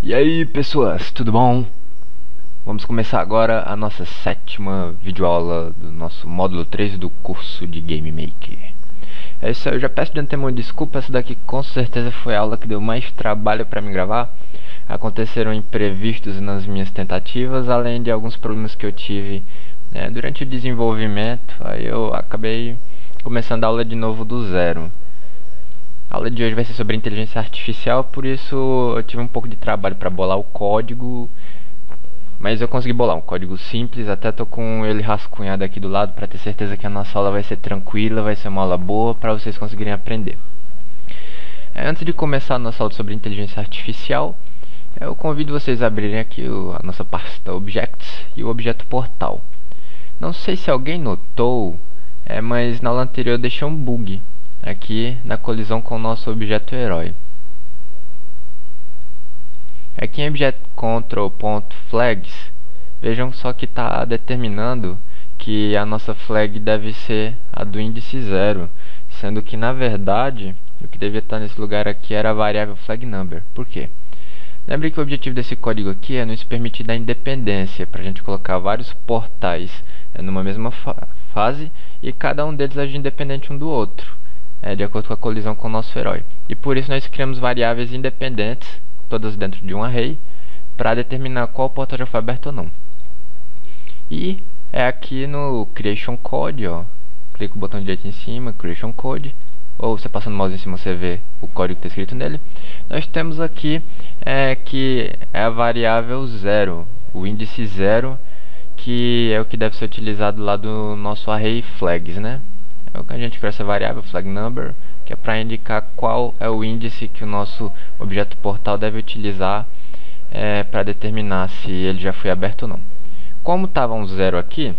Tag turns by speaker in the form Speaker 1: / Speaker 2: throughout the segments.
Speaker 1: E aí pessoas, tudo bom? Vamos começar agora a nossa sétima videoaula do nosso módulo 3 do curso de Game Maker. É isso aí, eu já peço de antemão desculpa, essa daqui com certeza foi a aula que deu mais trabalho para me gravar. Aconteceram imprevistos nas minhas tentativas, além de alguns problemas que eu tive durante o desenvolvimento. Aí eu acabei começando a aula de novo do zero. A aula de hoje vai ser sobre inteligência artificial, por isso eu tive um pouco de trabalho para bolar o código, mas eu consegui bolar um código simples. Até tô com ele rascunhado aqui do lado para ter certeza que a nossa aula vai ser tranquila, vai ser uma aula boa para vocês conseguirem aprender. Antes de começar a nossa aula sobre inteligência artificial, eu convido vocês a abrirem aqui a nossa pasta Objects e o objeto Portal. Não sei se alguém notou, mas na aula anterior eu deixei um bug aqui na colisão com o nosso objeto herói. Aqui em object_control.flags, vejam só que está determinando que a nossa flag deve ser a do índice 0, sendo que na verdade o que devia estar nesse lugar aqui era a variável flag_number. Por quê? Lembre que o objetivo desse código aqui é nos permitir dar independência para a gente colocar vários portais numa mesma fase e cada um deles agir independente um do outro, de acordo com a colisão com o nosso herói. E por isso nós criamos variáveis independentes, todas dentro de um array, para determinar qual portal já foi aberto ou não. E é aqui no Creation Code, clica o botão direito em cima, Creation Code, ou você passando o mouse em cima você vê o código que está escrito nele. Nós temos aqui que é a variável 0, o índice 0, que é o que deve ser utilizado lá do nosso array flags, né? É o que a gente criou essa variável flag_number, que é para indicar qual é o índice que o nosso objeto portal deve utilizar para determinar se ele já foi aberto ou não. Como estava um 0 aqui,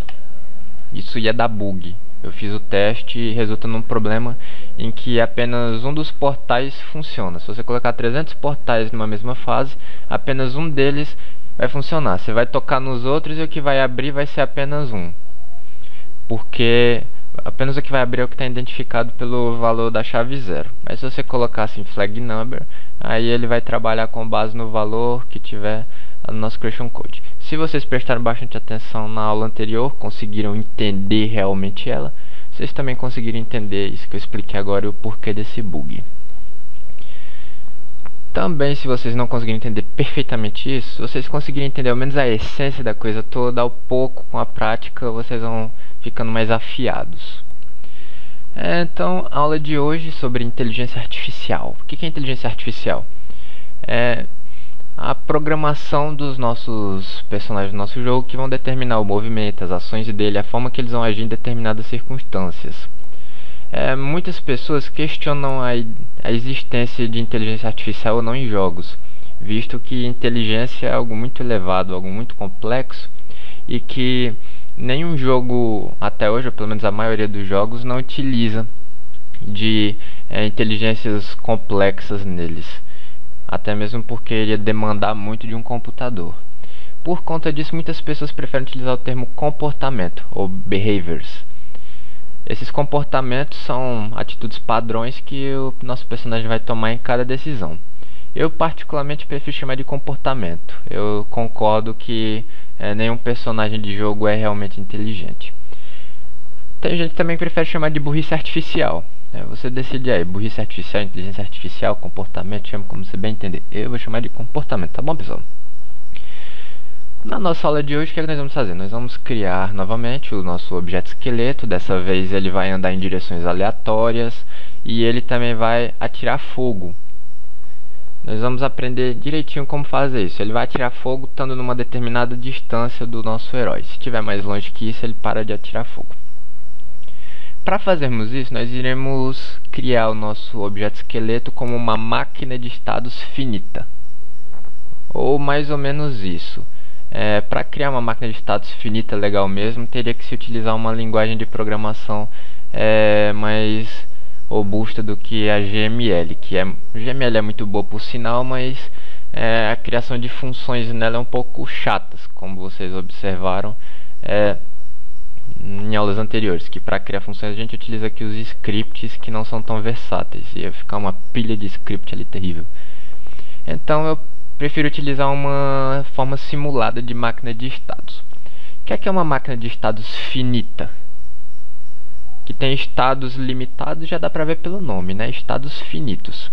Speaker 1: isso ia dar bug. Eu fiz o teste e resulta num problema em que apenas um dos portais funciona. Se você colocar 300 portais numa mesma fase, apenas um deles vai funcionar. Você vai tocar nos outros e o que vai abrir vai ser apenas um, porque apenas o que vai abrir é o que está identificado pelo valor da chave 0. Mas se você colocar assim flag_number, aí ele vai trabalhar com base no valor que tiver no nosso Creation Code. Se vocês prestaram bastante atenção na aula anterior, conseguiram entender realmente ela, vocês também conseguiram entender isso que eu expliquei agora e o porquê desse bug. Também, se vocês não conseguirem entender perfeitamente isso, se vocês conseguirem entender ao menos a essência da coisa toda, ao pouco, com a prática, vocês vão ficando mais afiados. Então, a aula de hoje sobre inteligência artificial. O que é inteligência artificial? É a programação dos nossos personagens do nosso jogo, que vão determinar o movimento, as ações dele, a forma que eles vão agir em determinadas circunstâncias. Muitas pessoas questionam a existência de inteligência artificial ou não em jogos, visto que inteligência é algo muito elevado, algo muito complexo, e que nenhum jogo até hoje, ou pelo menos a maioria dos jogos, não utiliza de inteligências complexas neles, até mesmo porque iria demandar muito de um computador. Por conta disso, muitas pessoas preferem utilizar o termo comportamento, ou behaviors. Esses comportamentos são atitudes padrões que o nosso personagem vai tomar em cada decisão. Eu particularmente prefiro chamar de comportamento. Eu concordo que nenhum personagem de jogo é realmente inteligente. Tem gente também que prefere chamar de burrice artificial. Você decide aí, burrice artificial, inteligência artificial, comportamento, chama como você bem entender. Eu vou chamar de comportamento, tá bom, pessoal? Na nossa aula de hoje, o que é que nós vamos fazer? Nós vamos criar novamente o nosso objeto esqueleto. Dessa vez ele vai andar em direções aleatórias e ele também vai atirar fogo. Nós vamos aprender direitinho como fazer isso. Ele vai atirar fogo estando numa determinada distância do nosso herói. Se estiver mais longe que isso, ele para de atirar fogo. Para fazermos isso, nós iremos criar o nosso objeto esqueleto como uma máquina de estados finita, ou mais ou menos isso. Para criar uma máquina de estados finita legal mesmo, teria que se utilizar uma linguagem de programação mais robusta do que a GML, GML é muito boa por sinal, mas a criação de funções nela é um pouco chatas, como vocês observaram em aulas anteriores, que para criar funções a gente utiliza aqui os scripts que não são tão versáteis, ia ficar uma pilha de script ali terrível. Então eu prefiro utilizar uma forma simulada de máquina de estados. O que é uma máquina de estados finita? Que tem estados limitados, já dá pra ver pelo nome, né? Estados finitos.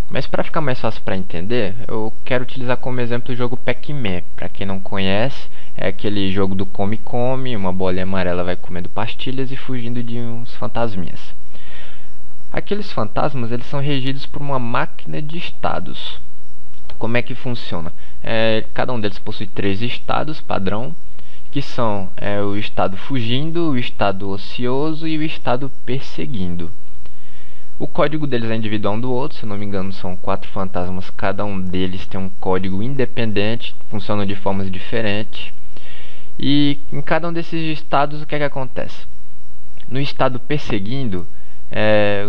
Speaker 1: Mas para ficar mais fácil para entender, eu quero utilizar como exemplo o jogo Pac-Man. Para quem não conhece, é aquele jogo do come-come, uma bolinha amarela vai comendo pastilhas e fugindo de uns fantasminhas. Aqueles fantasmas, eles são regidos por uma máquina de estados. Como é que funciona? Cada um deles possui 3 estados padrão, que são o estado fugindo, o estado ocioso e o estado perseguindo. O código deles é individual um do outro, se eu não me engano são 4 fantasmas, cada um deles tem um código independente, funcionam de formas diferentes. E em cada um desses estados o que é que acontece? No estado perseguindo,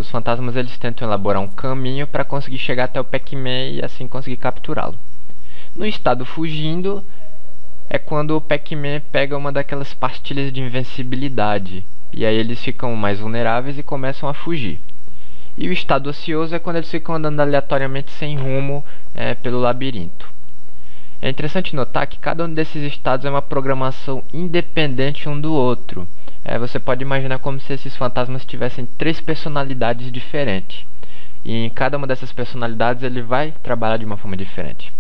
Speaker 1: os fantasmas eles tentam elaborar um caminho para conseguir chegar até o Pac-Man e assim conseguir capturá-lo. No estado fugindo, é quando o Pac-Man pega uma daquelas pastilhas de invencibilidade, e aí eles ficam mais vulneráveis e começam a fugir. E o estado ocioso é quando eles ficam andando aleatoriamente sem rumo pelo labirinto. É interessante notar que cada um desses estados é uma programação independente um do outro. Você pode imaginar como se esses fantasmas tivessem 3 personalidades diferentes. E em cada uma dessas personalidades ele vai trabalhar de uma forma diferente.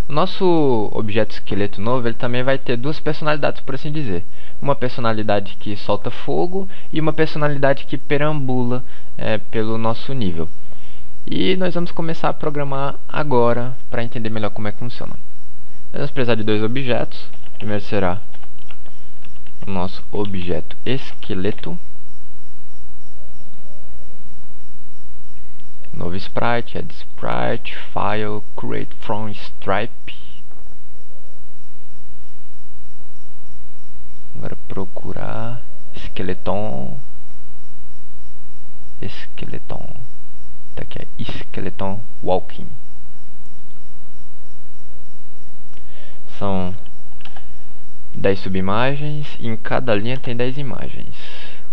Speaker 1: O nosso objeto esqueleto novo ele também vai ter 2 personalidades, por assim dizer. Uma personalidade que solta fogo e uma personalidade que perambula pelo nosso nível. E nós vamos começar a programar agora para entender melhor como é que funciona. Nós vamos precisar de 2 objetos. O primeiro será o nosso objeto esqueleto. Novo sprite, add sprite, file, create from stripe. Agora procurar esqueleton. Tá aqui é esqueleton walking. São 10 subimagens e em cada linha tem 10 imagens.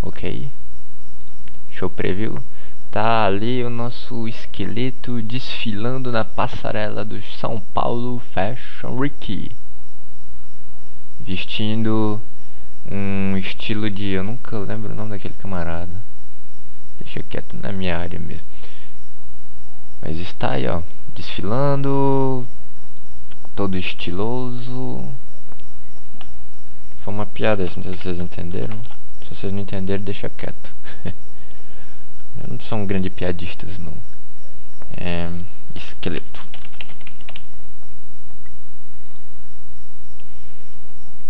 Speaker 1: Ok. Show preview. Tá ali o nosso esqueleto desfilando na passarela do São Paulo Fashion Week, vestindo um estilo de... eu nunca lembro o nome daquele camarada, deixa quieto, na minha área mesmo. Mas está aí, ó, desfilando, todo estiloso. Foi uma piada, não sei se vocês entenderam. Se vocês não entenderam, deixa quieto. Eu não sou um grande piadista, não. Esqueleto.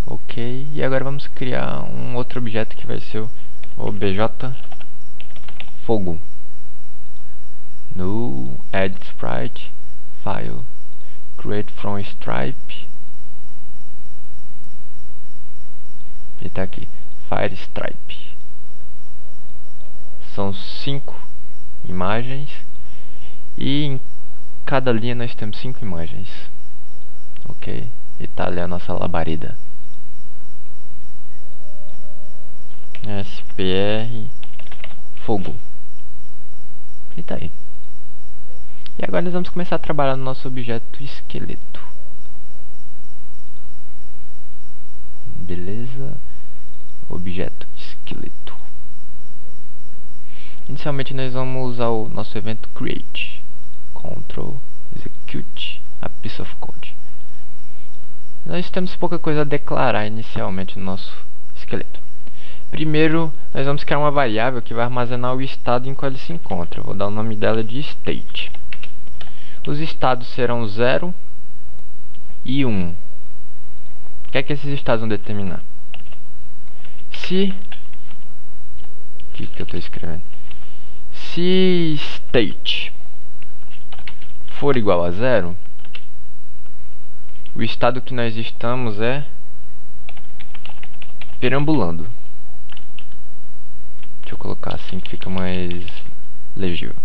Speaker 1: Ok, e agora vamos criar um outro objeto que vai ser o obj fogo. No add sprite, file, create from stripe. E tá aqui, fire stripe. São 5 imagens e em cada linha nós temos 5 imagens. Ok, e tá ali a nossa labareda. SPR fogo. E tá aí. E agora nós vamos começar a trabalhar no nosso objeto esqueleto. Beleza? Objeto esqueleto. Inicialmente nós vamos usar o nosso evento create, Ctrl execute a piece of code. Nós temos pouca coisa a declarar inicialmente no nosso esqueleto. Primeiro nós vamos criar uma variável que vai armazenar o estado em qual ele se encontra. Eu vou dar o nome dela de state. Os estados serão 0 e 1. O que é que esses estados vão determinar? Se... o que eu estou escrevendo? Se state for igual a 0, o estado que nós estamos é perambulando. Deixa eu colocar assim que fica mais legível.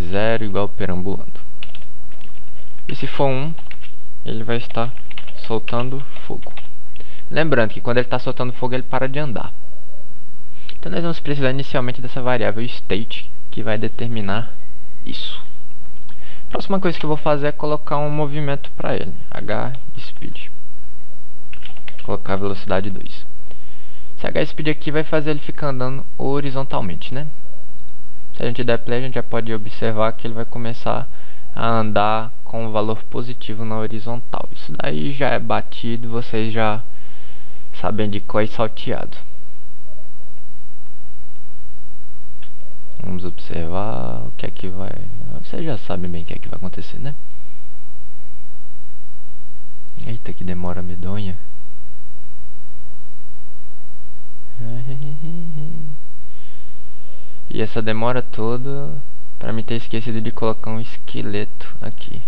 Speaker 1: 0 igual perambulando. E se for 1, ele vai estar soltando fogo. Lembrando que quando ele está soltando fogo, ele para de andar. Então nós vamos precisar inicialmente dessa variável state, que vai determinar Isso. Próxima coisa que eu vou fazer é colocar um movimento para ele. HSpeed. Colocar velocidade 2. Esse HSpeed aqui vai fazer ele ficar andando horizontalmente, né? Se a gente der play, a gente já pode observar que ele vai começar a andar com um valor positivo na horizontal. Isso daí já é batido, vocês já sabem de cor e salteado. Vamos observar o que é que vai... Vocês já sabem bem o que é que vai acontecer, né? Eita, que demora medonha. E essa demora toda para mim ter esquecido de colocar um esqueleto aqui.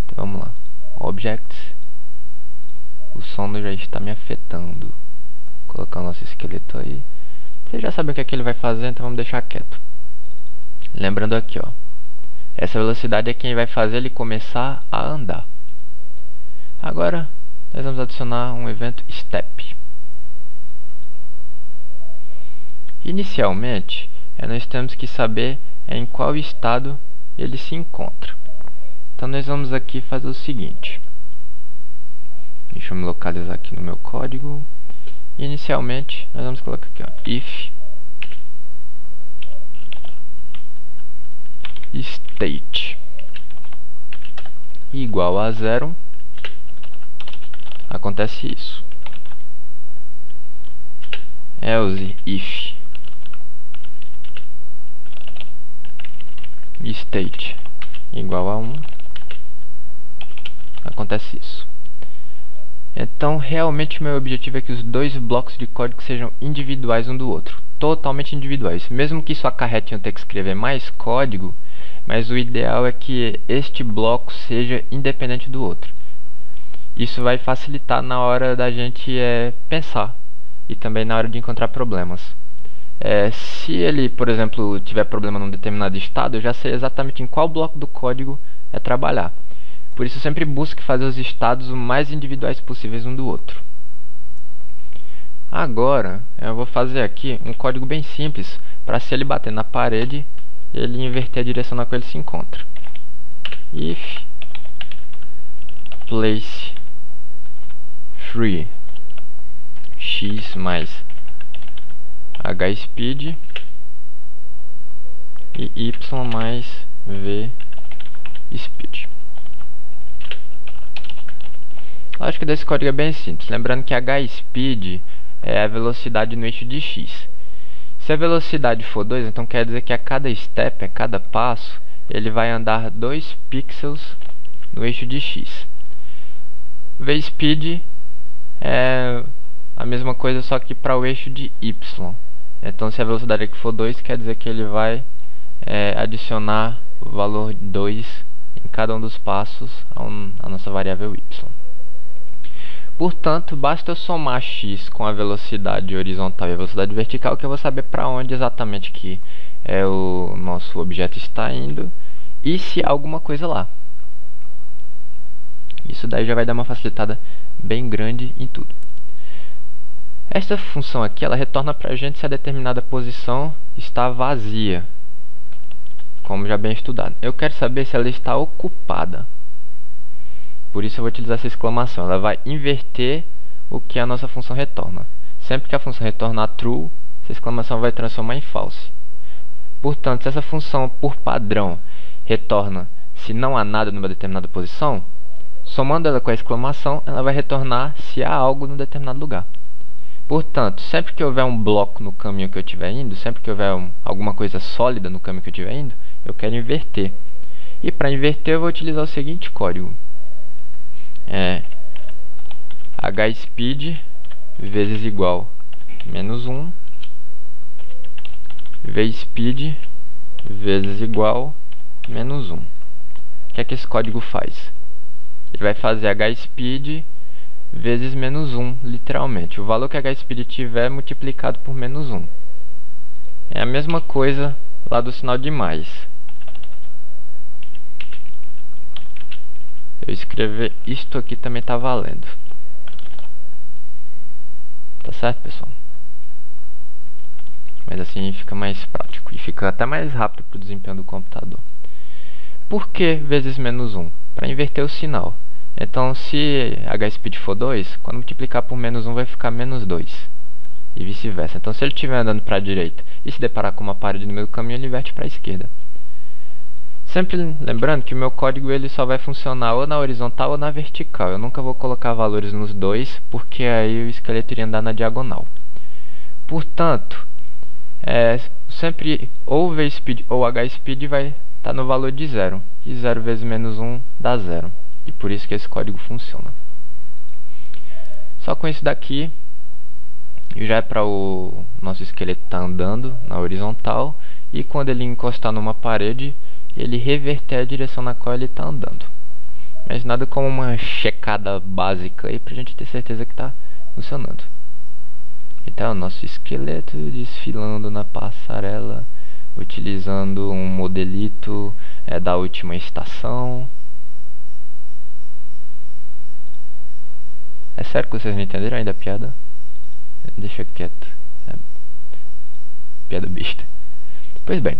Speaker 1: Então vamos lá. Objects. O sono já está me afetando. Vou colocar o nosso esqueleto aí. Vocês já sabem o que é que ele vai fazer, então vamos deixar quieto. Lembrando aqui, ó. Essa velocidade é quem vai fazer ele começar a andar. Agora, nós vamos adicionar um evento step. Inicialmente, nós temos que saber em qual estado ele se encontra. Então nós vamos aqui fazer o seguinte. Deixa eu me localizar aqui no meu código. Inicialmente, nós vamos colocar aqui, ó, if state igual a 0, acontece isso. Else if state igual a 1, acontece isso. Então realmente meu objetivo é que os dois blocos de código sejam individuais um do outro, totalmente individuais, mesmo que isso acarrete eu ter que escrever mais código, mas o ideal é que este bloco seja independente do outro. Isso vai facilitar na hora da gente pensar e também na hora de encontrar problemas. Se ele, por exemplo, tiver problema num determinado estado, eu já sei exatamente em qual bloco do código trabalhar. Por isso, sempre busque fazer os estados o mais individuais possíveis um do outro. Agora, eu vou fazer aqui um código bem simples para, se ele bater na parede, ele inverter a direção na qual ele se encontra. If place free x mais HSpeed e y mais VSpeed. A lógica desse código é bem simples, lembrando que HSpeed é a velocidade no eixo de x. Se a velocidade for 2, então quer dizer que a cada step, a cada passo, ele vai andar 2 pixels no eixo de x. VSpeed é a mesma coisa, só que para o eixo de y. Então se a velocidade aqui for 2, quer dizer que ele vai adicionar o valor 2 em cada um dos passos à nossa variável y. Portanto, basta eu somar x com a velocidade horizontal e a velocidade vertical, que eu vou saber para onde exatamente que o nosso objeto está indo e se há alguma coisa lá. Isso daí já vai dar uma facilitada bem grande em tudo. Esta função aqui, ela retorna para a gente se a determinada posição está vazia, como já bem estudado. Eu quero saber se ela está ocupada. Por isso eu vou utilizar essa exclamação. Ela vai inverter o que a nossa função retorna. Sempre que a função retornar true, essa exclamação vai transformar em false. Portanto, se essa função por padrão retorna se não há nada numa determinada posição, somando ela com a exclamação, ela vai retornar se há algo num determinado lugar. Portanto, sempre que houver um bloco no caminho que eu estiver indo, sempre que houver alguma coisa sólida no caminho que eu estiver indo, eu quero inverter. E para inverter eu vou utilizar o seguinte código. HSpeed vezes igual menos 1 VSpeed vezes igual menos 1. O que é que esse código faz? Ele vai fazer HSpeed vezes menos 1, literalmente. O valor que HSpeed tiver multiplicado por menos 1. É a mesma coisa lá do sinal de mais. Eu escrever isto aqui também está valendo. Tá certo, pessoal? Mas assim fica mais prático e fica até mais rápido para o desempenho do computador. Por que vezes menos 1? Para inverter o sinal. Então, se hspeed for 2, quando multiplicar por menos 1 vai ficar menos 2. E vice-versa. Então, se ele estiver andando para a direita e se deparar com uma parede no meio do caminho, ele inverte para a esquerda. Sempre lembrando que o meu código ele só vai funcionar ou na horizontal ou na vertical. Eu nunca vou colocar valores nos dois, porque aí o esqueleto iria andar na diagonal. Portanto, sempre ou vspeed ou hspeed vai estar no valor de 0. E 0 vezes menos 1 dá 0. E por isso que esse código funciona. Só com isso daqui, já é para o nosso esqueleto estar andando na horizontal. E quando ele encostar numa parede, ele reverter a direção na qual ele está andando. Mas nada como uma checada básica aí para a gente ter certeza que está funcionando. Então, o nosso esqueleto desfilando na passarela, utilizando um modelito da última estação. É sério que vocês não entenderam ainda a piada? Deixa quieto. Piada besta. Pois bem.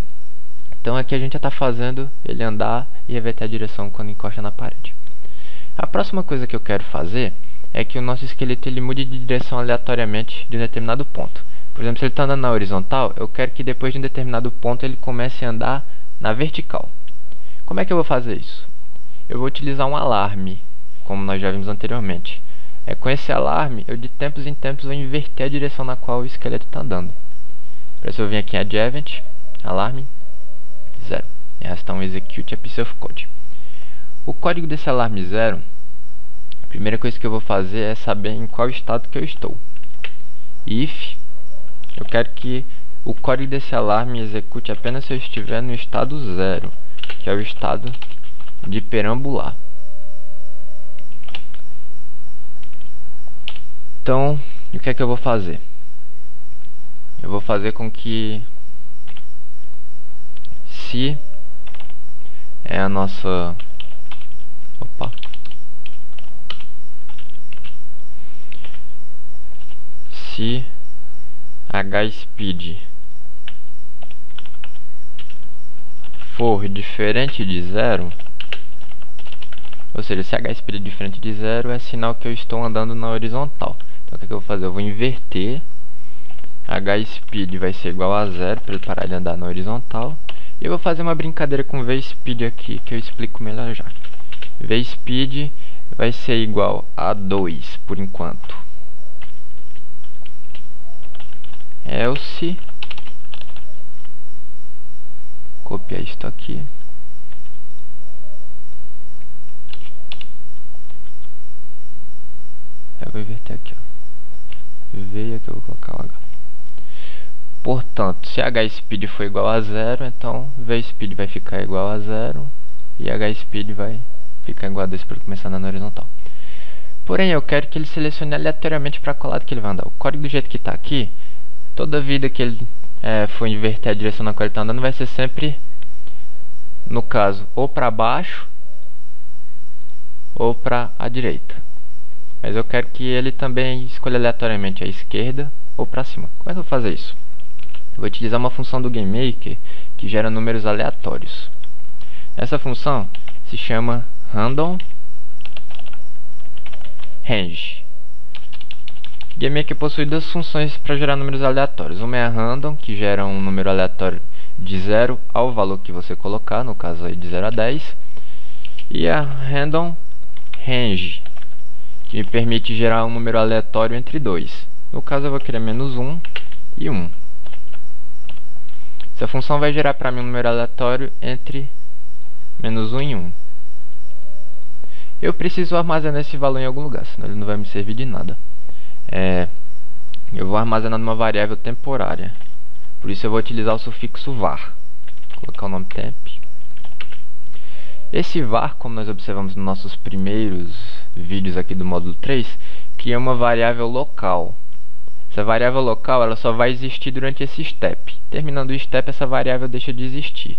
Speaker 1: Então aqui a gente já está fazendo ele andar e reverter a direção quando encosta na parede. A próxima coisa que eu quero fazer é que o nosso esqueleto ele mude de direção aleatoriamente de um determinado ponto. Por exemplo, se ele está andando na horizontal, eu quero que depois de um determinado ponto ele comece a andar na vertical. Como é que eu vou fazer isso? Eu vou utilizar um alarme, como nós já vimos anteriormente. Com esse alarme, eu de tempos em tempos vou inverter a direção na qual o esqueleto está andando. Para isso eu venho aqui em Add Event, alarme, 0. E esta é um execute a piece of code. O código desse alarme 0, a primeira coisa que eu vou fazer é saber em qual estado que eu estou. If, eu quero que o código desse alarme execute apenas se eu estiver no estado 0, que é o estado de perambular. Então, o que é que eu vou fazer? Eu vou fazer com que se é a nossa se hspeed for diferente de 0, ou seja, se hspeed é diferente de 0 é sinal que eu estou andando na horizontal. Então o que é que eu vou fazer? Eu vou inverter, hspeed vai ser igual a 0 para ele parar de andar na horizontal. E eu vou fazer uma brincadeira com vspeed aqui, que eu explico melhor já. Vspeed vai ser igual a 2 por enquanto. Else, copiar isto aqui. Eu vou inverter aqui, ó. V aqui eu vou colocar o H. Portanto, se hspeed for igual a 0, então vspeed vai ficar igual a 0 e hspeed vai ficar igual a 2 para começar na horizontal. Porém, eu quero que ele selecione aleatoriamente para qual lado que ele vai andar. O código do jeito que está aqui, toda vida que ele for inverter a direção na qual ele está andando, vai ser sempre, no caso, ou para baixo ou para a direita. Mas eu quero que ele também escolha aleatoriamente a esquerda ou para cima. Como é que eu vou fazer isso? Eu vou utilizar uma função do GameMaker que gera números aleatórios. Essa função se chama random range. O GameMaker possui duas funções para gerar números aleatórios. Uma é a random, que gera um número aleatório de 0 ao valor que você colocar, no caso aí de 0 a 10. E a random range, que me permite gerar um número aleatório entre 2. No caso eu vou querer menos 1 e 1. Essa função vai gerar para mim um número aleatório entre menos 1 e 1. Eu preciso armazenar esse valor em algum lugar, senão ele não vai me servir de nada. Eu vou armazenar numa variável temporária. Por isso eu vou utilizar o sufixo var. Vou colocar o nome temp. Esse var, como nós observamos nos nossos primeiros vídeos aqui do módulo 3, cria uma variável local. Essa variável local ela só vai existir durante esse step. Terminando o step, essa variável deixa de existir.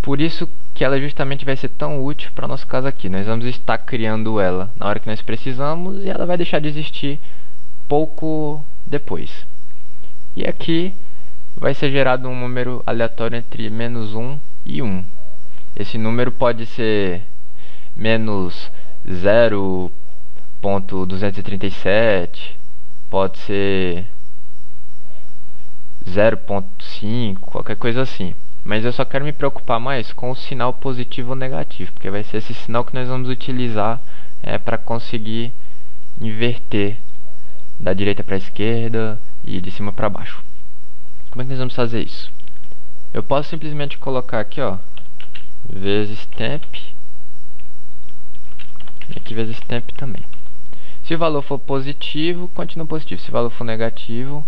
Speaker 1: Por isso que ela justamente vai ser tão útil para o nosso caso aqui. Nós vamos estar criando ela na hora que nós precisamos e ela vai deixar de existir pouco depois. E aqui vai ser gerado um número aleatório entre menos 1 e 1. Esse número pode ser menos 0.237, pode ser 0.5, qualquer coisa assim. Mas eu só quero me preocupar mais com o sinal positivo ou negativo, porque vai ser esse sinal que nós vamos utilizar para conseguir inverter da direita para a esquerda e de cima para baixo. Como é que nós vamos fazer isso? Eu posso simplesmente colocar aqui, ó, vezes temp, e aqui vezes temp também. Se o valor for positivo, continua positivo. Se o valor for negativo,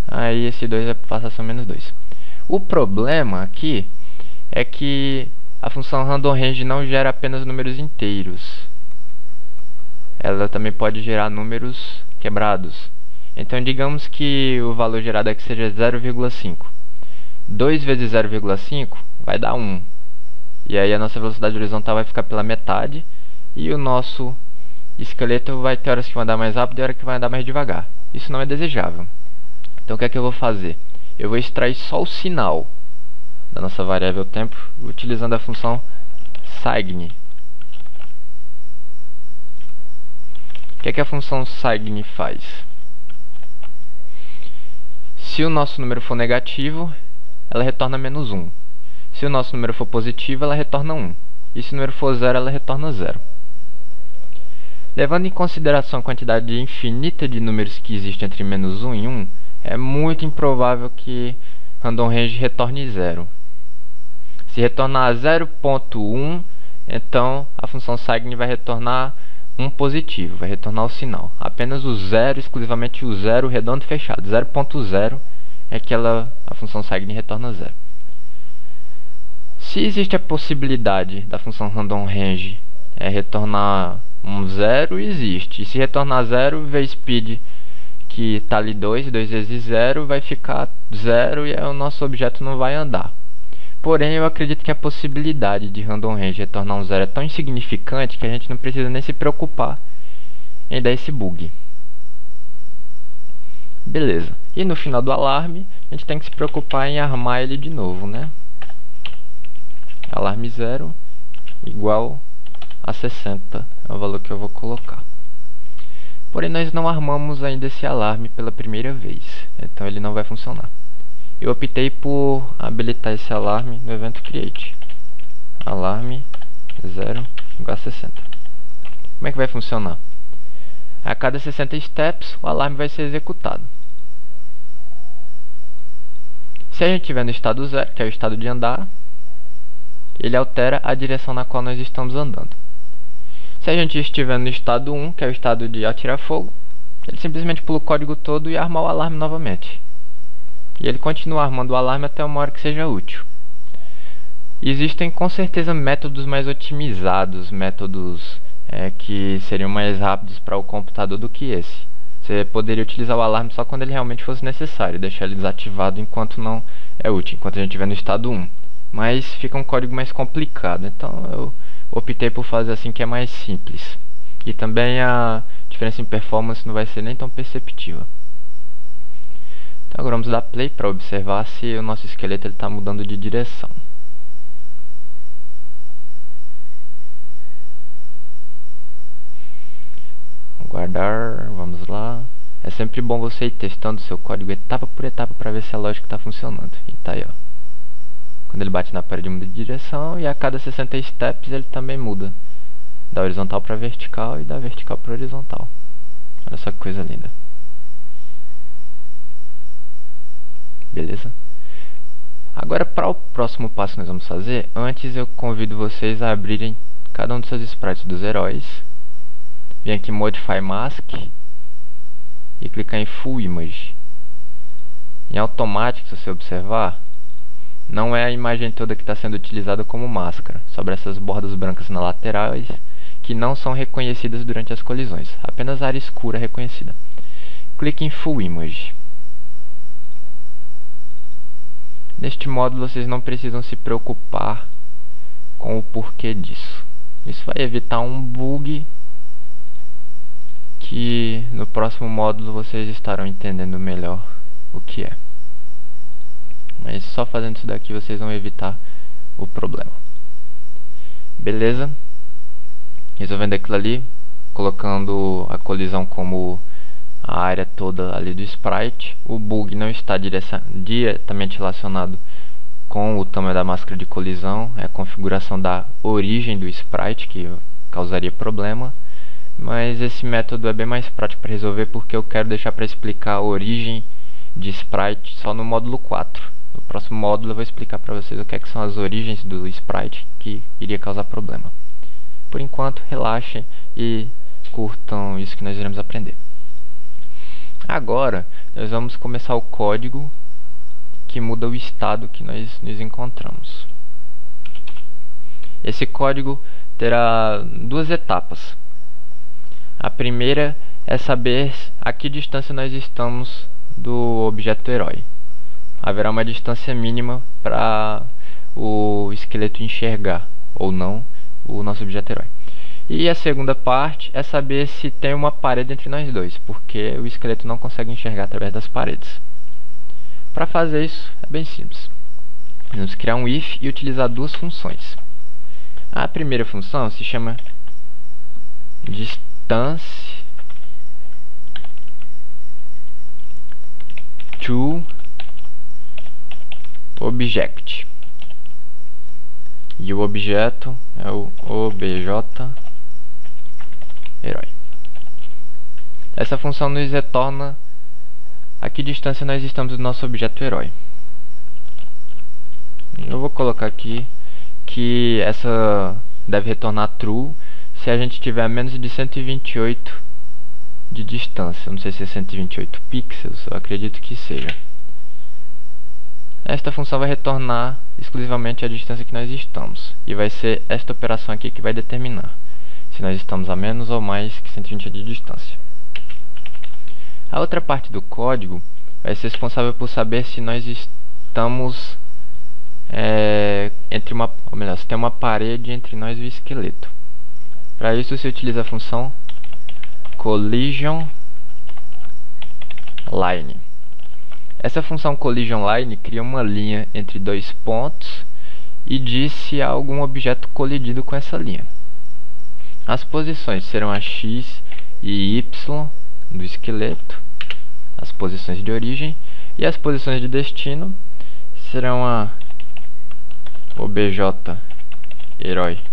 Speaker 1: aí esse 2 passa a ser menos 2. O problema aqui é que a função randomRange não gera apenas números inteiros. Ela também pode gerar números quebrados. Então digamos que o valor gerado aqui seja 0,5. 2 vezes 0,5 vai dar 1. E aí a nossa velocidade horizontal vai ficar pela metade. E o nosso esqueleto vai ter horas que vai andar mais rápido e horas que vai andar mais devagar. Isso não é desejável. Então o que é que eu vou fazer? Eu vou extrair só o sinal da nossa variável tempo utilizando a função sign. O que é que a função sign faz? Se o nosso número for negativo, ela retorna menos 1. Se o nosso número for positivo, ela retorna 1. E se o número for 0, ela retorna 0. Levando em consideração a quantidade infinita de números que existe entre menos 1 e 1, é muito improvável que randomRange retorne 0. Se retornar 0.1, então a função sign vai retornar 1 positivo, vai retornar o sinal. Apenas o 0, exclusivamente o 0 redondo e fechado. 0.0 é que a função sign retorna 0. Se existe a possibilidade da função randomRange retornar um 0, existe. E se retornar 0, vezes speed, que está ali 2 vezes 0, vai ficar 0 e o nosso objeto não vai andar. Porém, eu acredito que a possibilidade de randomRange retornar um 0 é tão insignificante que a gente não precisa nem se preocupar em dar esse bug. Beleza. E no final do alarme, a gente tem que se preocupar em armar ele de novo, né? Alarme 0 igual a 60 é o valor que eu vou colocar. Porém, nós não armamos ainda esse alarme pela primeira vez, então ele não vai funcionar. Eu optei por habilitar esse alarme no evento create. Alarme 0 igual a 60. Como é que vai funcionar? A cada 60 steps, o alarme vai ser executado. Se a gente estiver no estado 0, que é o estado de andar, ele altera a direção na qual nós estamos andando. Se a gente estiver no estado 1, que é o estado de atirar fogo, ele simplesmente pula o código todo e arma o alarme novamente. E ele continua armando o alarme até uma hora que seja útil. Existem com certeza métodos mais otimizados, métodos que seriam mais rápidos para o computador do que esse. Você poderia utilizar o alarme só quando ele realmente fosse necessário, deixar ele desativado enquanto não é útil, enquanto a gente estiver no estado 1. Mas fica um código mais complicado, então eu optei por fazer assim, que é mais simples. E também a diferença em performance não vai ser nem tão perceptível. Então agora vamos dar play para observar se o nosso esqueleto está mudando de direção. Aguardar, vamos lá. É sempre bom você ir testando o seu código etapa por etapa para ver se a lógica está funcionando. E tá aí, ó. Quando ele bate na parede muda de direção e a cada 60 steps ele também muda. Da horizontal para vertical e da vertical para horizontal. Olha só que coisa linda. Beleza? Agora, para o próximo passo que nós vamos fazer, antes eu convido vocês a abrirem cada um dos seus sprites dos heróis. Vem aqui em Modify Mask e clicar em Full Image. Em automático, se você observar, não é a imagem toda que está sendo utilizada como máscara, sobre essas bordas brancas nas laterais que não são reconhecidas durante as colisões, apenas a área escura é reconhecida. Clique em Full Image. Neste módulo vocês não precisam se preocupar com o porquê disso. Isso vai evitar um bug que no próximo módulo vocês estarão entendendo melhor o que é. Mas só fazendo isso daqui vocês vão evitar o problema. Beleza? Resolvendo aquilo ali, colocando a colisão como a área toda ali do sprite. O bug não está diretamente relacionado com o tamanho da máscara de colisão, é a configuração da origem do sprite que causaria problema. Mas esse método é bem mais prático para resolver, porque eu quero deixar para explicar a origem de sprite só no módulo 4. No próximo módulo eu vou explicar para vocês o que são as origens do sprite que iria causar problema. Por enquanto, relaxem e curtam isso que nós iremos aprender. Agora, nós vamos começar o código que muda o estado que nós nos encontramos. Esse código terá duas etapas. A primeira é saber a que distância nós estamos do objeto herói. Haverá uma distância mínima para o esqueleto enxergar ou não o nosso objeto herói. E a segunda parte é saber se tem uma parede entre nós dois, porque o esqueleto não consegue enxergar através das paredes. Para fazer isso é bem simples. Vamos criar um if e utilizar duas funções. A primeira função se chama distance to object. E o objeto é o obj herói. Essa função nos retorna a que distância nós estamos do nosso objeto herói. Eu vou colocar aqui que essa deve retornar true se a gente tiver a menos de 128 de distância. Não sei se é 128 pixels, eu acredito que seja. Esta função vai retornar exclusivamente a distância que nós estamos, e vai ser esta operação aqui que vai determinar se nós estamos a menos ou mais que 128 de distância. A outra parte do código vai ser responsável por saber se nós estamos se tem uma parede entre nós e o esqueleto. Para isso se utiliza a função collision line. Essa função collision line cria uma linha entre dois pontos e diz se há algum objeto colidido com essa linha. As posições serão a x e y do esqueleto, as posições de origem, e as posições de destino serão a obj herói.x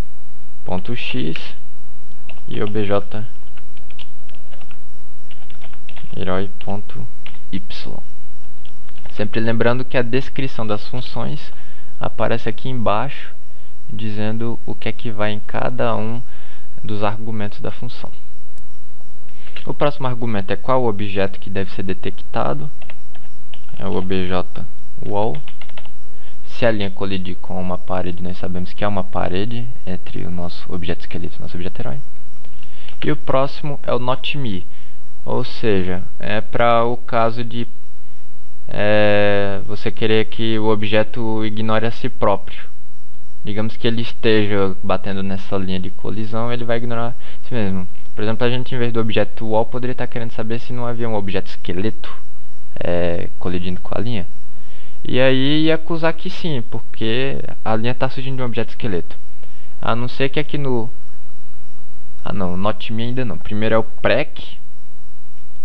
Speaker 1: e obj herói.y. Sempre lembrando que a descrição das funções aparece aqui embaixo, dizendo o que é que vai em cada um dos argumentos da função. O próximo argumento é qual o objeto que deve ser detectado. É o obj wall. Se a linha colidir com uma parede, nós sabemos que há uma parede entre o nosso objeto esqueleto e o nosso objeto herói. E o próximo é o not me, ou seja, é para o caso de você querer que o objeto ignore a si próprio. Digamos que ele esteja batendo nessa linha de colisão, ele vai ignorar si mesmo. Por exemplo, a gente, em vez do objeto wall, poderia estar querendo saber se não havia um objeto esqueleto colidindo com a linha. E aí ia acusar que sim, porque a linha está surgindo de um objeto esqueleto. A não ser que aqui no... not me ainda não. Primeiro é o prec.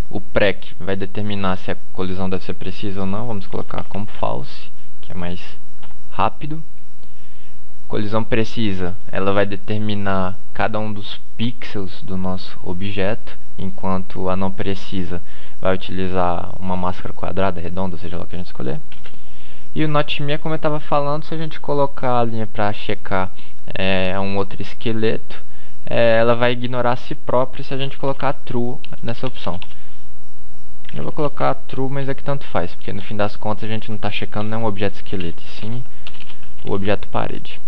Speaker 1: O prec vai determinar se a colisão deve ser precisa ou não. Vamos colocar como false, que é mais rápido. Colisão precisa, ela vai determinar cada um dos pixels do nosso objeto, enquanto a não precisa vai utilizar uma máscara quadrada, redonda, seja lá o que a gente escolher. E o not me, como eu estava falando, se a gente colocar a linha para checar um outro esqueleto, ela vai ignorar a si própria se a gente colocar true nessa opção. Eu vou colocar true, mas aqui tanto faz, porque no fim das contas a gente não está checando nenhum objeto esqueleto, e sim o objeto parede.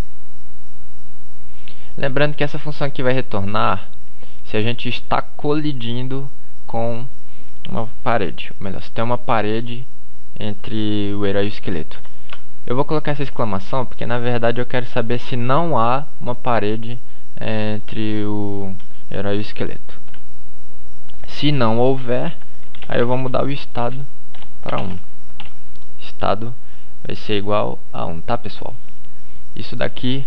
Speaker 1: Lembrando que essa função aqui vai retornar se a gente está colidindo com uma parede, ou melhor, se tem uma parede entre o herói e o esqueleto. Eu vou colocar essa exclamação porque na verdade eu quero saber se não há uma parede entre o herói e o esqueleto. Se não houver, aí eu vou mudar o estado para 1. Estado vai ser igual a 1, tá pessoal? Isso daqui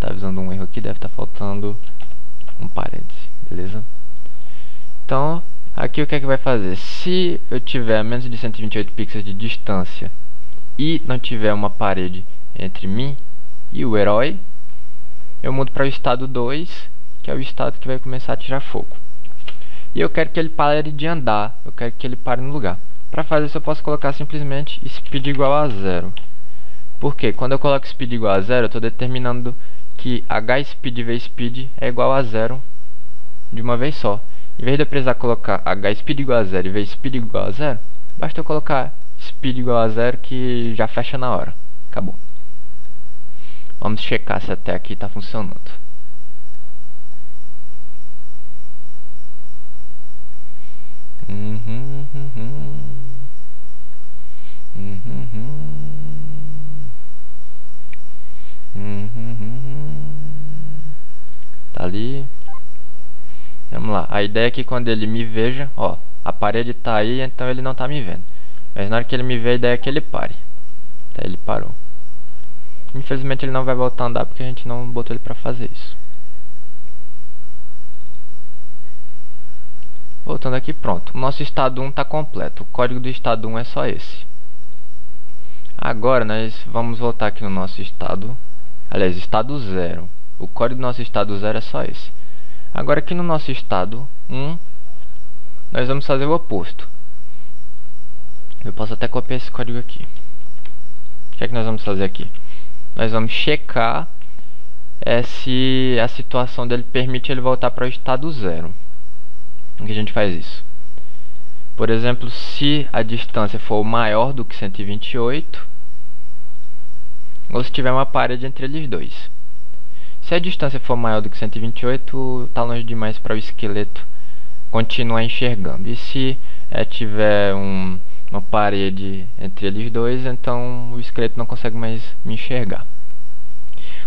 Speaker 1: Tá avisando um erro aqui, deve estar faltando um parêntese, beleza? Então, aqui o que é que vai fazer? Se eu tiver menos de 128 pixels de distância e não tiver uma parede entre mim e o herói, eu mudo para o estado 2, que é o estado que vai começar a tirar fogo. E eu quero que ele pare de andar, eu quero que ele pare no lugar. Para fazer isso eu posso colocar simplesmente speed igual a 0. Porque quando eu coloco speed igual a 0, eu estou determinando que hspeed vezes speed é igual a 0 de uma vez só. Em vez de eu precisar colocar hspeed igual a 0 e vezes speed igual a 0, basta eu colocar speed igual a 0 que já fecha na hora. Acabou. Vamos checar se até aqui está funcionando. Tá ali. Vamos lá. A ideia é que quando ele me veja, ó, a parede tá aí, então ele não tá me vendo. Mas na hora que ele me ver, a ideia é que ele pare. Tá, ele parou. Infelizmente ele não vai voltar a andar porque a gente não botou ele pra fazer isso. Voltando aqui, pronto. O nosso estado 1 está completo. O código do estado 1 é só esse. Agora nós vamos voltar aqui no nosso estado. Aliás, estado 0. O código do nosso estado 0 é só esse. Agora aqui no nosso estado 1, nós vamos fazer o oposto. Eu posso até copiar esse código aqui. O que é que nós vamos fazer aqui? Nós vamos checar se a situação dele permite ele voltar para o estado 0. Como que a gente faz isso? Por exemplo, se a distância for maior do que 128, ou se tiver uma parede entre eles dois. Se a distância for maior do que 128, está longe demais para o esqueleto continuar enxergando. E se tiver uma parede entre eles dois, então o esqueleto não consegue mais me enxergar.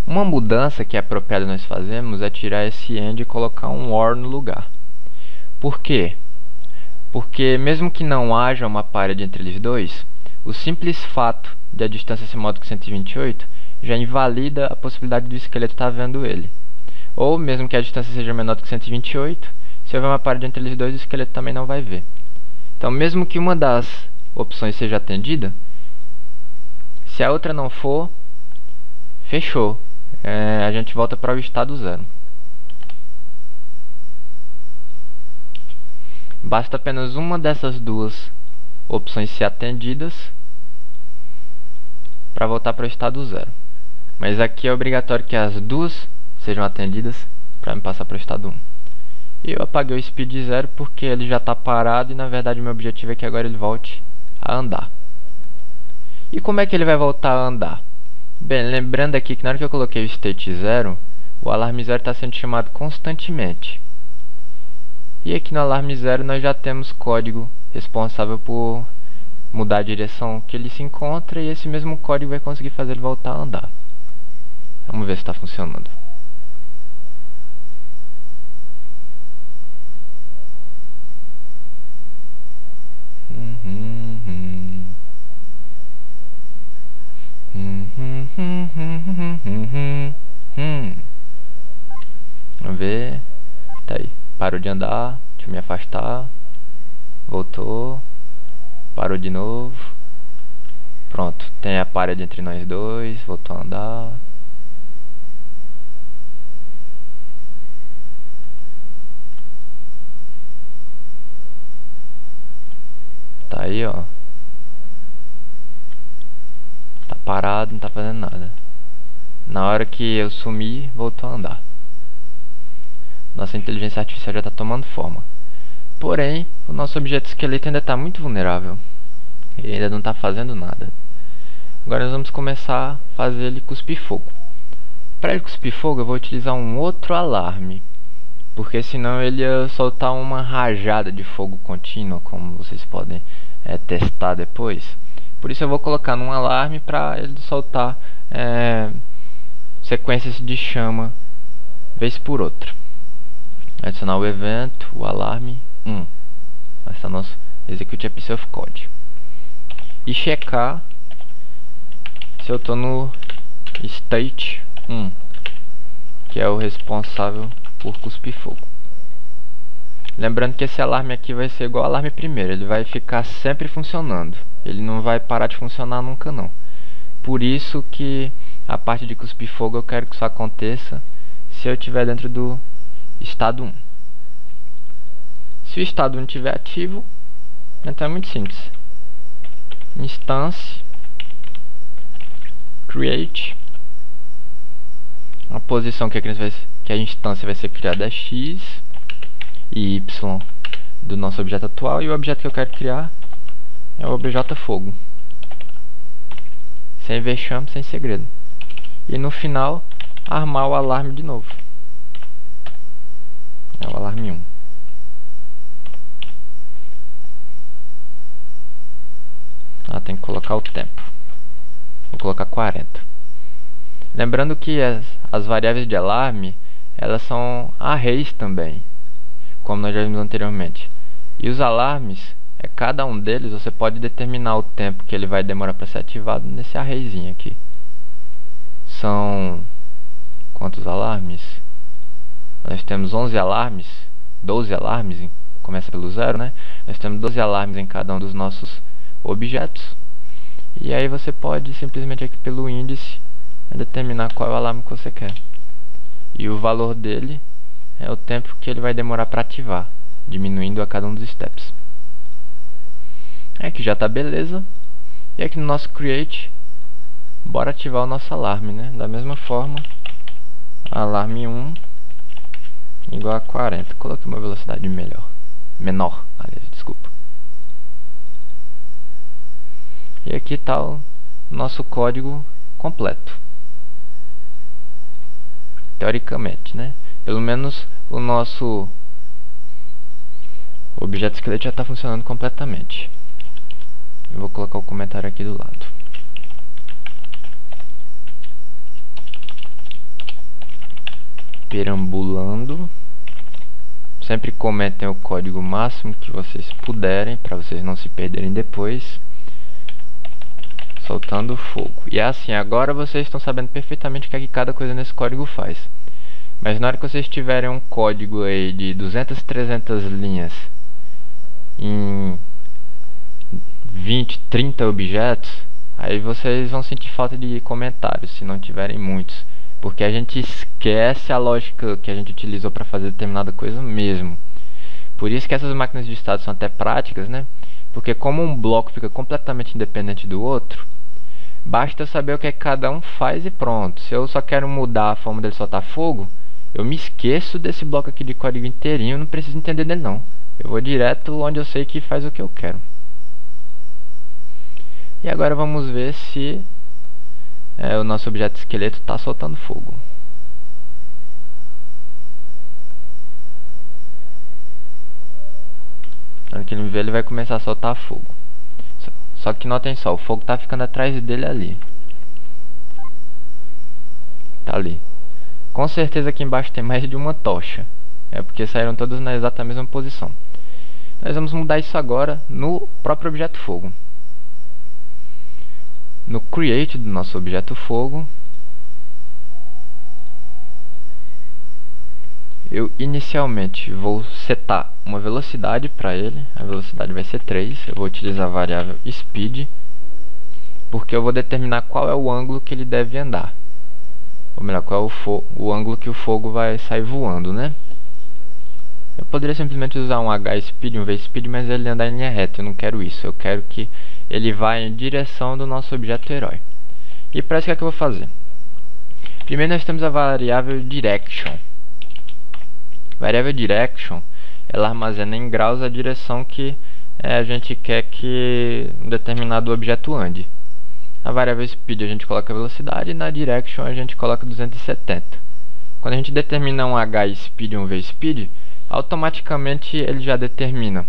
Speaker 1: Uma mudança que é apropriada nós fazemos é tirar esse end e colocar um OR no lugar. Por quê? Porque mesmo que não haja uma parede entre eles dois, o simples fato de a distância ser maior do que 128 já invalida a possibilidade do esqueleto estar vendo ele. Ou mesmo que a distância seja menor do que 128, se houver uma parede entre eles dois, o esqueleto também não vai ver. Então, mesmo que uma das opções seja atendida, se a outra não for, fechou. A gente volta para o estado 0. Basta apenas uma dessas duas opções ser atendidas para voltar para o estado 0. Mas aqui é obrigatório que as duas sejam atendidas para me passar para o estado 1. E eu apaguei o speed 0 porque ele já está parado e na verdade meu objetivo é que agora ele volte a andar. E como é que ele vai voltar a andar? Bem, lembrando aqui que na hora que eu coloquei o state 0, o alarme 0 está sendo chamado constantemente. E aqui no alarme 0 nós já temos código responsável por mudar a direção que ele se encontra, e esse mesmo código vai conseguir fazer ele voltar a andar. Vamos ver se está funcionando. Vamos ver. Tá aí. Parou de andar. Deixa eu me afastar. Voltou. Parou de novo. Pronto. Tem a parede entre nós dois. Voltou a andar. Tá aí, ó. Tá parado, não tá fazendo nada. Na hora que eu sumir, voltou a andar. Nossa inteligência artificial já está tomando forma. Porém, o nosso objeto esqueleto ainda está muito vulnerável. Ele ainda não está fazendo nada. Agora nós vamos começar a fazer ele cuspir fogo. Para ele cuspir fogo, eu vou utilizar um outro alarme. Porque senão ele ia soltar uma rajada de fogo contínua, como vocês podem testar depois. Por isso eu vou colocar num alarme para ele soltar sequências de chama vez por outra. Adicionar o evento, o alarme 1. Esse é o nosso execute a piece of code. E checar se eu estou no state 1. que é o responsável por cuspir fogo. Lembrando que esse alarme aqui vai ser igual ao alarme primeiro, ele vai ficar sempre funcionando, ele não vai parar de funcionar nunca não. Por isso que a parte de cuspir fogo eu quero que isso aconteça se eu estiver dentro do estado 1. Se o estado 1 estiver ativo, então é muito simples. Instance create, a posição que a instância vai ser criada é x e y do nosso objeto atual, e o objeto que eu quero criar é o objeto fogo, sem vexame, sem segredo. E no final armar o alarme de novo, é o alarme 1. Tem que colocar o tempo, vou colocar 40. Lembrando que as variáveis de alarme, elas são arrays também, como nós já vimos anteriormente. E os alarmes, cada um deles você pode determinar o tempo que ele vai demorar para ser ativado nesse arrayzinho aqui. São quantos alarmes? Nós temos 11 alarmes, 12 alarmes, começa pelo 0, né? Nós temos 12 alarmes em cada um dos nossos objetos. E aí você pode simplesmente aqui pelo índice determinar qual é o alarme que você quer. E o valor dele é o tempo que ele vai demorar para ativar, diminuindo a cada um dos steps. Aqui já está beleza. E aqui no nosso create, bora ativar o nosso alarme, né? Da mesma forma, alarme 1 igual a 40. Coloquei uma velocidade menor, aliás, desculpa. E aqui está o nosso código completo. Teoricamente, né? Pelo menos o nosso objeto esqueleto já está funcionando completamente. Eu vou colocar o comentário aqui do lado. Perambulando. Sempre comentem o código máximo que vocês puderem, para vocês não se perderem depois. Soltando fogo. E é assim, agora vocês estão sabendo perfeitamente o que é que cada coisa nesse código faz. Mas na hora que vocês tiverem um código aí de 200, 300 linhas em 20, 30 objetos, aí vocês vão sentir falta de comentários, se não tiverem muitos. Porque a gente esquece a lógica que a gente utilizou para fazer determinada coisa mesmo. Por isso que essas máquinas de estado são até práticas, né? Porque como um bloco fica completamente independente do outro, basta eu saber o que cada um faz e pronto. Se eu só quero mudar a forma dele soltar fogo, eu me esqueço desse bloco aqui de código inteirinho, não preciso entender dele não. Eu vou direto onde eu sei que faz o que eu quero. E agora vamos ver se o nosso objeto esqueleto está soltando fogo. Na hora que ele me ver, ele vai começar a soltar fogo. Só que notem só, o fogo está ficando atrás dele ali. Tá ali. Com certeza aqui embaixo tem mais de uma tocha. É porque saíram todas na exata mesma posição. Nós vamos mudar isso agora no próprio objeto fogo. No create do nosso objeto fogo, eu inicialmente vou setar uma velocidade para ele. A velocidade vai ser 3. Eu vou utilizar a variável speed, porque eu vou determinar qual é o ângulo que ele deve andar. Ou melhor, qual é o ângulo que o fogo vai sair voando, né? Eu poderia simplesmente usar um hspeed, um vspeed, mas ele andar em linha reta. Eu não quero isso. Eu quero que ele vá em direção do nosso objeto herói. E para isso, o que é que eu vou fazer? Primeiro nós temos a variável direction. Variável direction, ela armazena em graus a direção que a gente quer que um determinado objeto ande. Na variável speed a gente coloca a velocidade e na direction a gente coloca 270. Quando a gente determina um hspeed e um vspeed, automaticamente ele já determina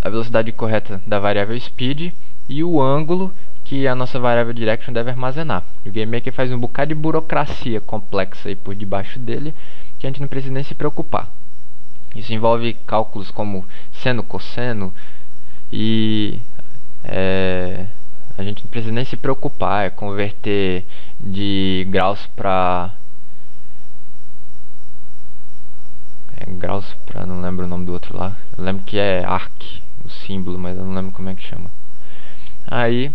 Speaker 1: a velocidade correta da variável speed e o ângulo que a nossa variável direction deve armazenar. O GameMaker faz um bocado de burocracia complexa aí por debaixo dele, que a gente não precisa nem se preocupar. Isso envolve cálculos como seno, cosseno e a gente não precisa nem se preocupar, converter de graus para É graus pra... não lembro o nome do outro lá. Eu lembro que é arc, o símbolo, mas eu não lembro como é que chama. Aí,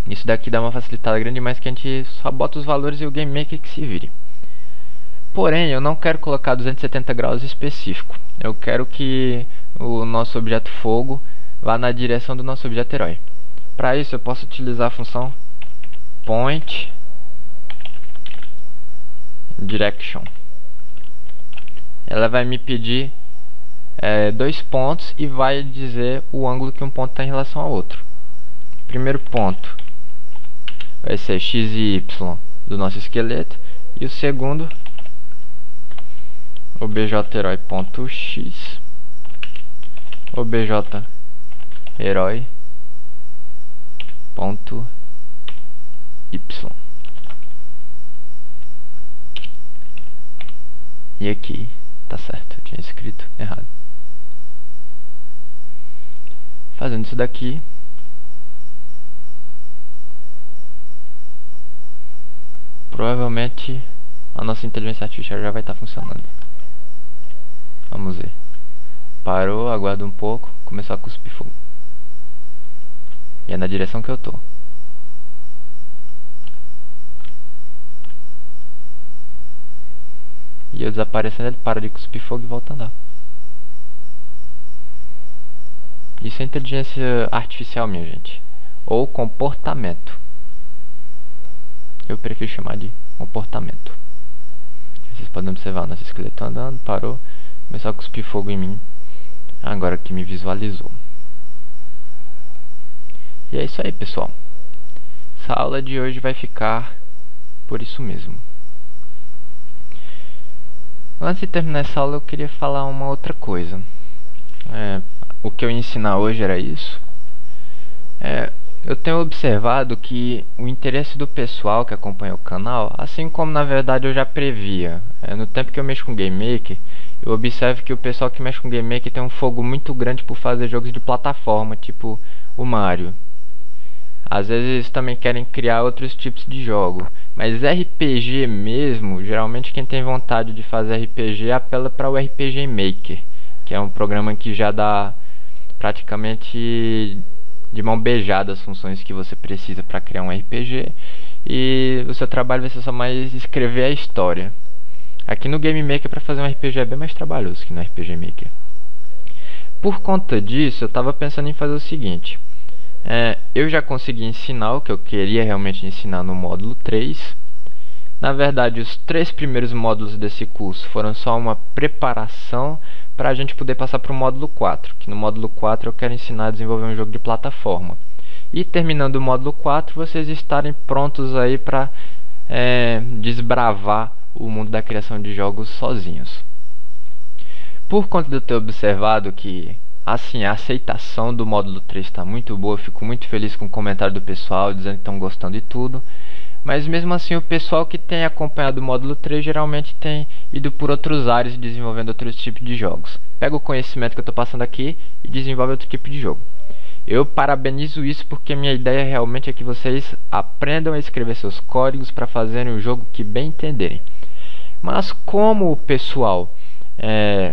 Speaker 1: isso daqui dá uma facilitada grande, mas que a gente só bota os valores e o Game Maker que se vire. Porém, eu não quero colocar 270 graus específico. Eu quero que o nosso objeto fogo vá na direção do nosso objeto herói. Para isso, eu posso utilizar a função point direction. Ela vai me pedir 2 pontos e vai dizer o ângulo que um ponto está em relação ao outro. Primeiro ponto vai ser x e y do nosso esqueleto, e o segundo obj_herói.x, obj_herói.y. E aqui, tá certo, eu tinha escrito errado. Fazendo isso daqui, provavelmente a nossa inteligência artificial já vai estar funcionando. Vamos ver. Parou, aguarda um pouco, começou a cuspir fogo. E é na direção que eu tô. E eu desaparecendo, ele para de cuspir fogo e volta a andar. Isso é inteligência artificial, minha gente. Ou comportamento. Eu prefiro chamar de comportamento. Vocês podem observar o nosso esqueleto andando, parou, começou a cuspir fogo em mim. Agora que me visualizou. E é isso aí, pessoal. Essa aula de hoje vai ficar por isso mesmo. Antes de terminar essa aula, eu queria falar uma outra coisa. O que eu ia ensinar hoje era isso. Eu tenho observado que o interesse do pessoal que acompanha o canal, assim como na verdade eu já previa, no tempo que eu mexo com Game Maker, eu observo que o pessoal que mexe com Game Maker tem um fogo muito grande por fazer jogos de plataforma, tipo o Mario. Às vezes também querem criar outros tipos de jogo, mas RPG mesmo, geralmente quem tem vontade de fazer RPG apela para o RPG Maker, que é um programa que já dá praticamente de mão beijada as funções que você precisa para criar um RPG, e o seu trabalho vai ser só mais escrever a história. Aqui no Game Maker, para fazer um RPG é bem mais trabalhoso que no RPG Maker. Por conta disso, eu estava pensando em fazer o seguinte. Eu já consegui ensinar o que eu queria realmente ensinar no módulo 3. Na verdade, os 3 primeiros módulos desse curso foram só uma preparação para a gente poder passar para o módulo 4, que no módulo 4 eu quero ensinar a desenvolver um jogo de plataforma. E terminando o módulo 4, vocês estarem prontos aí para desbravar o mundo da criação de jogos sozinhos. Por conta de eu ter observado que assim, a aceitação do módulo 3 está muito boa, eu fico muito feliz com o comentário do pessoal, dizendo que estão gostando de tudo. Mas mesmo assim, o pessoal que tem acompanhado o módulo 3 geralmente tem ido por outros áreas, desenvolvendo outros tipos de jogos. Pega o conhecimento que eu estou passando aqui e desenvolve outro tipo de jogo. Eu parabenizo isso porque minha ideia realmente é que vocês aprendam a escrever seus códigos para fazerem o jogo que bem entenderem. Mas como o pessoal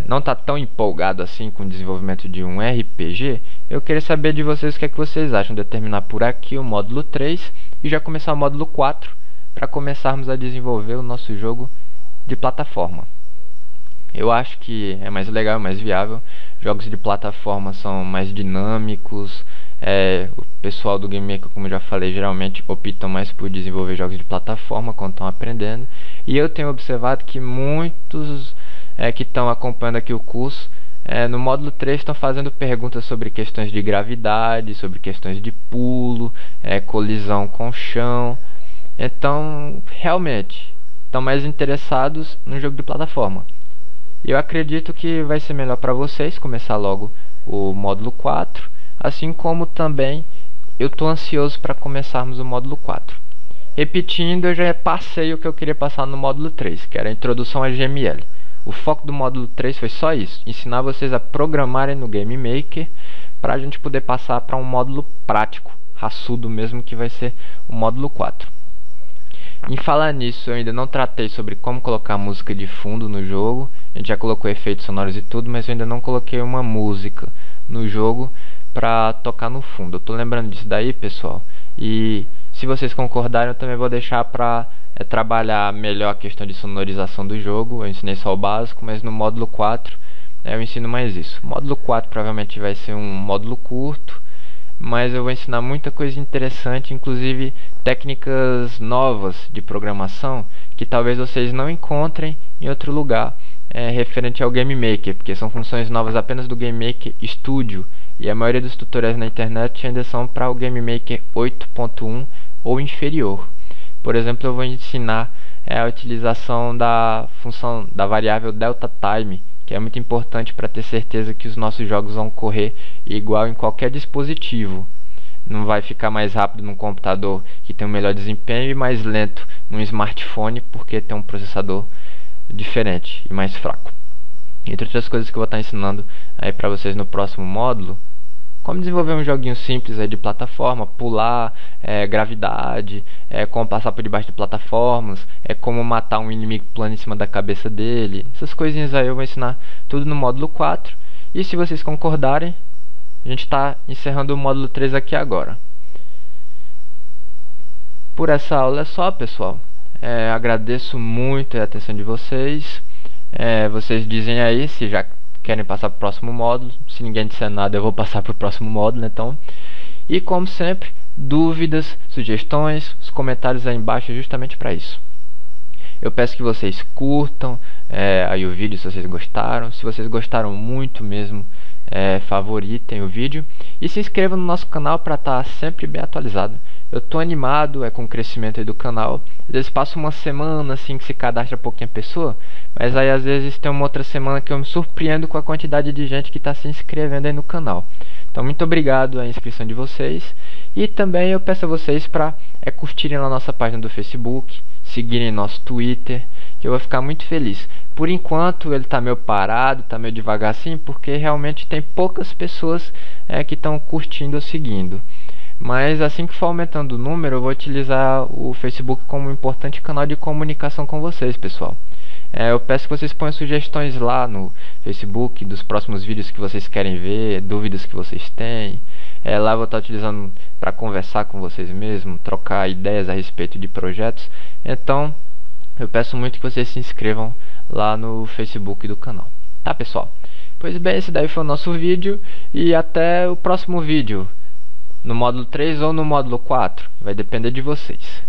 Speaker 1: não está tão empolgado assim com o desenvolvimento de um RPG, eu queria saber de vocês o que é que vocês acham de eu terminar por aqui o módulo 3 e já começar o módulo 4 para começarmos a desenvolver o nosso jogo de plataforma. Eu acho que é mais legal, mais viável. Jogos de plataforma são mais dinâmicos. O pessoal do Game Maker, como eu já falei, geralmente optam mais por desenvolver jogos de plataforma quando estão aprendendo. E eu tenho observado que muitos que estão acompanhando aqui o curso, no módulo 3 estão fazendo perguntas sobre questões de gravidade, sobre questões de pulo, colisão com o chão. Então, realmente, estão mais interessados no jogo de plataforma. E eu acredito que vai ser melhor para vocês começar logo o módulo 4, assim como também eu estou ansioso para começarmos o módulo 4. Repetindo, eu já passei o que eu queria passar no módulo 3, que era a introdução a GML. O foco do módulo 3 foi só isso, ensinar vocês a programarem no Game Maker para a gente poder passar para um módulo prático, raçudo mesmo, que vai ser o módulo 4. Em falar nisso, eu ainda não tratei sobre como colocar música de fundo no jogo. A gente já colocou efeitos sonoros e tudo, mas eu ainda não coloquei uma música no jogo pra tocar no fundo. Eu tô lembrando disso daí, pessoal. E se vocês concordarem, eu também vou deixar pra trabalhar melhor a questão de sonorização do jogo. Eu ensinei só o básico, mas no módulo 4 eu ensino mais isso. O módulo 4 provavelmente vai ser um módulo curto, mas eu vou ensinar muita coisa interessante, inclusive técnicas novas de programação que talvez vocês não encontrem em outro lugar, referente ao Game Maker, porque são funções novas apenas do Game Maker Studio, e a maioria dos tutoriais na internet ainda são para o Game Maker 8.1 ou inferior. Por exemplo, eu vou ensinar a utilização da função da variável delta time, que é muito importante para ter certeza que os nossos jogos vão correr igual em qualquer dispositivo. Não vai ficar mais rápido num computador que tem um melhor desempenho e mais lento num smartphone porque tem um processador diferente e mais fraco. Entre outras coisas que eu vou estar ensinando aí para vocês no próximo módulo, como desenvolver um joguinho simples aí de plataforma, pular, gravidade, como passar por debaixo de plataformas, como matar um inimigo pulando em cima da cabeça dele. Essas coisinhas aí eu vou ensinar tudo no módulo 4. E se vocês concordarem, a gente está encerrando o módulo 3 aqui agora. Por essa aula é só, pessoal. Agradeço muito a atenção de vocês. Vocês dizem aí se já querem passar para o próximo módulo. Se ninguém disser nada, eu vou passar para o próximo módulo, então. E como sempre, dúvidas, sugestões, os comentários aí embaixo é justamente para isso. Eu peço que vocês curtam aí o vídeo se vocês gostaram. Se vocês gostaram muito mesmo, favoritem o vídeo e se inscrevam no nosso canal para estar sempre bem atualizado. Eu tô animado com o crescimento aí do canal. Às vezes passa uma semana assim que se cadastra pouquinha pessoa, mas aí às vezes tem uma outra semana que eu me surpreendo com a quantidade de gente que está se inscrevendo aí no canal. Então muito obrigado a inscrição de vocês. E também eu peço a vocês para curtirem lá a nossa página do Facebook, seguirem nosso Twitter, que eu vou ficar muito feliz. Por enquanto ele está meio parado, está meio devagar assim, porque realmente tem poucas pessoas que estão curtindo ou seguindo. Mas assim que for aumentando o número, eu vou utilizar o Facebook como um importante canal de comunicação com vocês, pessoal. Eu peço que vocês ponham sugestões lá no Facebook dos próximos vídeos que vocês querem ver, dúvidas que vocês têm. Lá eu vou estar utilizando para conversar com vocês mesmos, trocar ideias a respeito de projetos. Então, eu peço muito que vocês se inscrevam lá no Facebook do canal. Tá, pessoal? Pois bem, esse daí foi o nosso vídeo e até o próximo vídeo. No módulo 3 ou no módulo 4, vai depender de vocês.